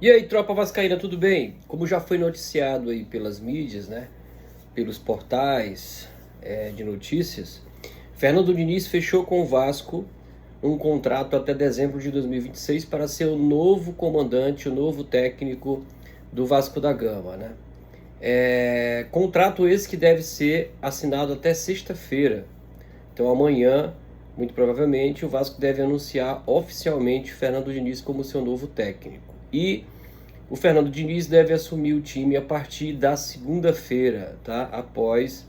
E aí, tropa vascaína, tudo bem? Como já foi noticiado aí pelas mídias, né? Pelos portais de notícias, Fernando Diniz fechou com o Vasco um contrato até dezembro de 2026 para ser o novo comandante, o novo técnico do Vasco da Gama, né? Contrato esse que deve ser assinado até sexta-feira. Então amanhã, muito provavelmente, o Vasco deve anunciar oficialmente Fernando Diniz como seu novo técnico. E o Fernando Diniz deve assumir o time a partir da segunda-feira, tá? Após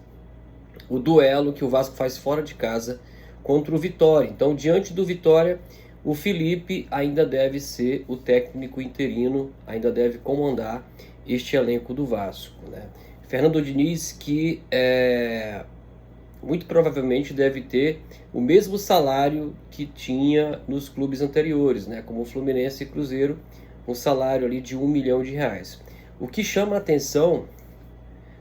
o duelo que o Vasco faz fora de casa contra o Vitória. Então, diante do Vitória, o Felipe ainda deve ser o técnico interino, ainda deve comandar este elenco do Vasco, né? Fernando Diniz que muito provavelmente deve ter o mesmo salário que tinha nos clubes anteriores, né? Como o Fluminense e Cruzeiro, um salário ali de R$ 1 milhão. O que chama a atenção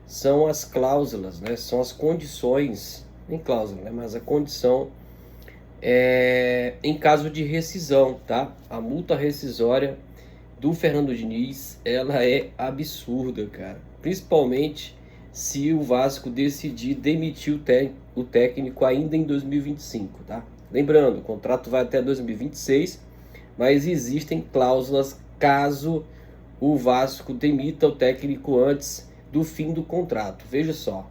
são as cláusulas, né? São as condições, nem cláusula, né? Mas a condição em caso de rescisão, tá? A multa rescisória do Fernando Diniz, ela é absurda, cara. Principalmente se o Vasco decidir demitir o técnico ainda em 2025, tá? Lembrando, o contrato vai até 2026, mas existem cláusulas caso o Vasco demita o técnico antes do fim do contrato. Veja só,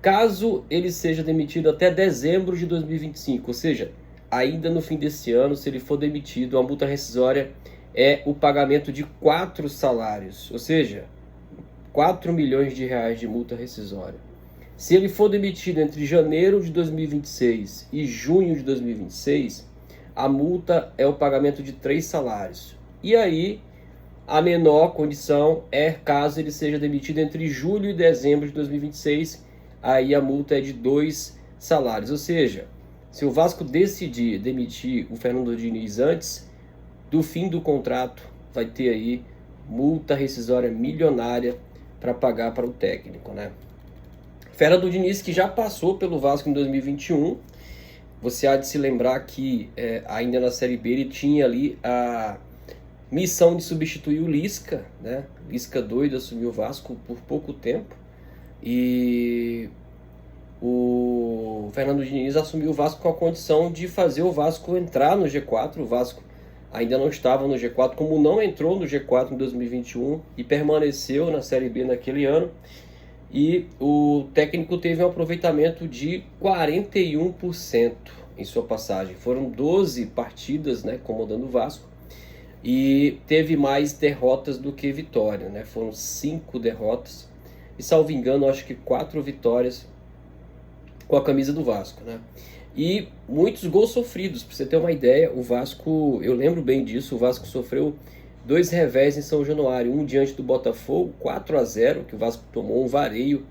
caso ele seja demitido até dezembro de 2025, ou seja, ainda no fim desse ano, se ele for demitido, a multa rescisória é o pagamento de 4 salários, ou seja, R$ 4 milhões de multa rescisória. Se ele for demitido entre janeiro de 2026 e junho de 2026, a multa é o pagamento de 3 salários. E aí, a menor condição é caso ele seja demitido entre julho e dezembro de 2026, aí a multa é de 2 salários. Ou seja, se o Vasco decidir demitir o Fernando Diniz antes do fim do contrato, vai ter aí multa rescisória milionária para pagar para o técnico, né? Fernando Diniz que já passou pelo Vasco em 2021, você há de se lembrar que ainda na Série B ele tinha ali a missão de substituir o Lisca, né? Lisca doido assumiu o Vasco por pouco tempo e o Fernando Diniz assumiu o Vasco com a condição de fazer o Vasco entrar no G4. O Vasco ainda não estava no G4, como não entrou no G4 em 2021 e permaneceu na Série B naquele ano. E o técnico teve um aproveitamento de 41% em sua passagem. Foram 12 partidas, né, comandando o Vasco, e teve mais derrotas do que vitória, né? Foram 5 derrotas e, salvo engano, acho que 4 vitórias com a camisa do Vasco, né? E muitos gols sofridos. Para você ter uma ideia, o Vasco, eu lembro bem disso, o Vasco sofreu 2 revés em São Januário, um diante do Botafogo, 4-0, que o Vasco tomou um vareio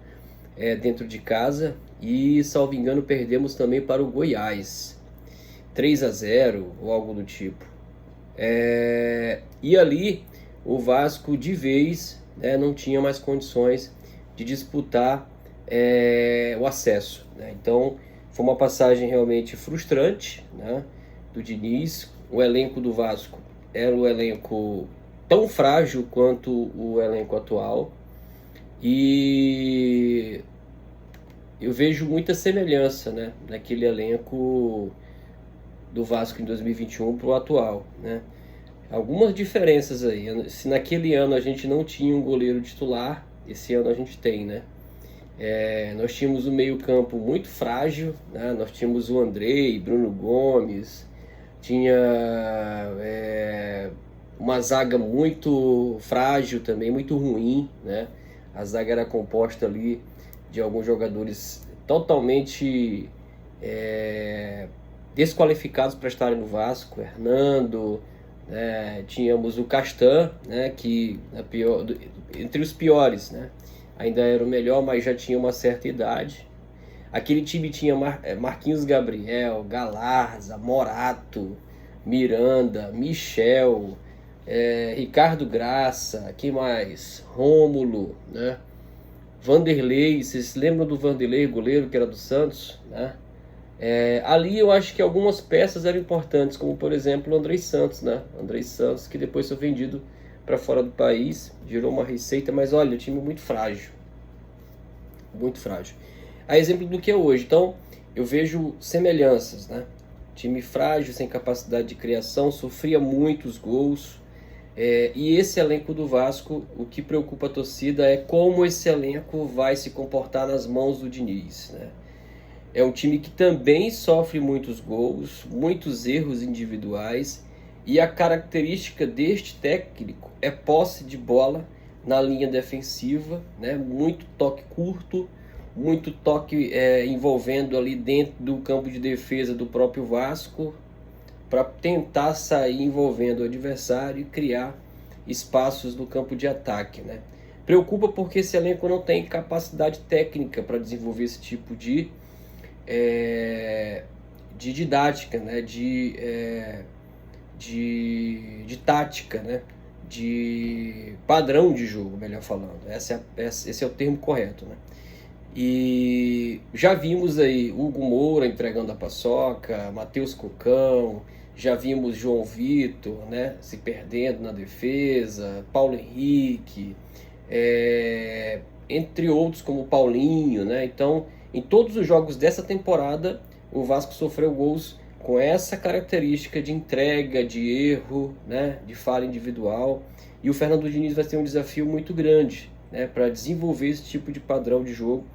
dentro de casa, e, salvo engano, perdemos também para o Goiás, 3-0 ou algo do tipo. E ali o Vasco de vez, né, não tinha mais condições de disputar o acesso, né? Então foi uma passagem realmente frustrante, né, do Diniz. O elenco do Vasco era um elenco tão frágil quanto o elenco atual, e eu vejo muita semelhança, né, naquele elenco do Vasco em 2021 para o atual, né? Algumas diferenças aí. Se naquele ano a gente não tinha um goleiro titular, esse ano a gente tem, né? Nós tínhamos um meio-campo muito frágil, né? Nós tínhamos o Andrei, Bruno Gomes, tinha uma zaga muito frágil também, muito ruim, né? A zaga era composta ali de alguns jogadores totalmente desqualificados para estarem no Vasco. Hernando, né? Tínhamos o Castan, né? Que entre os piores, né? Ainda era o melhor, mas já tinha uma certa idade. Aquele time tinha Marquinhos Gabriel, Galarza, Morato, Miranda, Michel, Ricardo Graça, que mais? Rômulo, né? Vanderlei, vocês se lembram do Vanderlei, goleiro que era do Santos, né? Ali eu acho que algumas peças eram importantes, como por exemplo o Andrei Santos, né? Andrei Santos, que depois foi vendido para fora do país, gerou uma receita, mas olha, o time muito frágil. Muito frágil. A exemplo do que é hoje. Então, eu vejo semelhanças, né? Time frágil, sem capacidade de criação, sofria muitos gols. E esse elenco do Vasco, o que preocupa a torcida é como esse elenco vai se comportar nas mãos do Diniz, né? É um time que também sofre muitos gols, muitos erros individuais, e a característica deste técnico é posse de bola na linha defensiva, né? Muito toque curto, muito toque envolvendo ali dentro do campo de defesa do próprio Vasco, para tentar sair envolvendo o adversário e criar espaços no campo de ataque, né? Preocupa porque esse elenco não tem capacidade técnica para desenvolver esse tipo de didática, né? de tática, né? De padrão de jogo, melhor falando. Esse é o termo correto, né? E já vimos aí Hugo Moura entregando a paçoca, Matheus Cocão, já vimos João Vitor, né, se perdendo na defesa, Paulo Henrique, entre outros como Paulinho, né? Então, em todos os jogos dessa temporada, o Vasco sofreu gols com essa característica de entrega, de erro, né, de falha individual. E o Fernando Diniz vai ter um desafio muito grande, né, para desenvolver esse tipo de padrão de jogo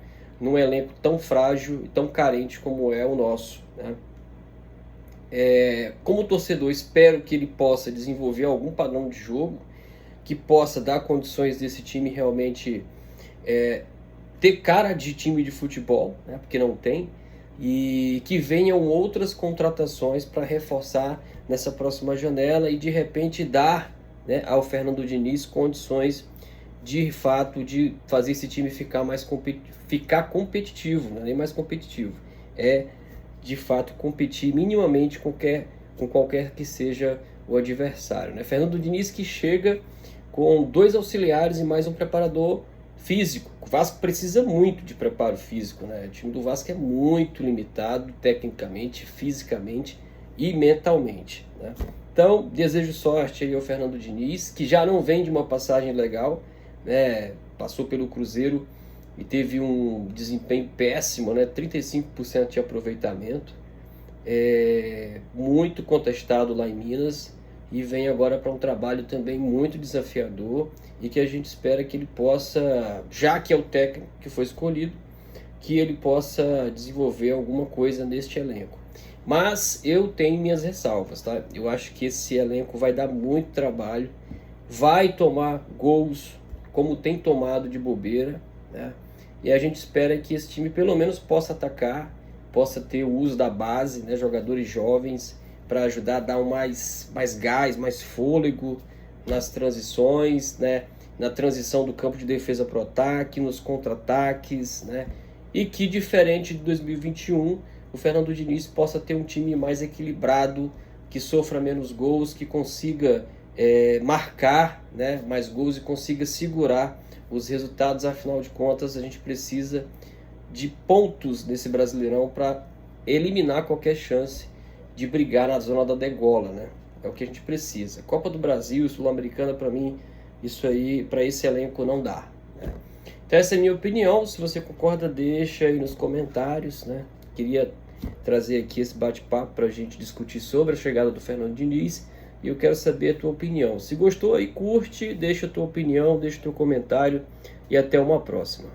num elenco tão frágil e tão carente como é o nosso, né? Como torcedor, espero que ele possa desenvolver algum padrão de jogo que possa dar condições desse time realmente ter cara de time de futebol, né, porque não tem, e que venham outras contratações para reforçar nessa próxima janela e de repente dar, né, ao Fernando Diniz condições de fato de fazer esse time ficar competitivo, não é nem mais competitivo, de fato competir minimamente com qualquer que seja o adversário, né? Fernando Diniz que chega com 2 auxiliares e mais um preparador físico. O Vasco precisa muito de preparo físico, né? O time do Vasco é muito limitado tecnicamente, fisicamente e mentalmente, né? Então, desejo sorte aí ao Fernando Diniz, que já não vem de uma passagem legal, né? Passou pelo Cruzeiro e teve um desempenho péssimo, né? 35% de aproveitamento, muito contestado lá em Minas, e vem agora para um trabalho também muito desafiador e que a gente espera que ele possa, já que é o técnico que foi escolhido, que ele possa desenvolver alguma coisa neste elenco. Mas eu tenho minhas ressalvas, tá? Eu acho que esse elenco vai dar muito trabalho, vai tomar gols como tem tomado de bobeira, né? E a gente espera que esse time pelo menos possa atacar, possa ter o uso da base, né? Jogadores jovens para ajudar a dar mais gás, mais fôlego nas transições, né? Na transição do campo de defesa para o ataque, nos contra-ataques, né? E que, diferente de 2021, o Fernando Diniz possa ter um time mais equilibrado, que sofra menos gols, que consiga marcar, né, mais gols e consiga segurar os resultados. Afinal de contas, a gente precisa de pontos nesse Brasileirão para eliminar qualquer chance de brigar na zona da degola, né? É o que a gente precisa. Copa do Brasil, Sul-Americana, para mim, isso aí, para esse elenco não dá, né? Então essa é a minha opinião. Se você concorda, deixa aí nos comentários, né? Queria trazer aqui esse bate-papo para a gente discutir sobre a chegada do Fernando Diniz e eu quero saber a tua opinião. Se gostou aí, curte, deixa a tua opinião, deixa o teu comentário e até uma próxima.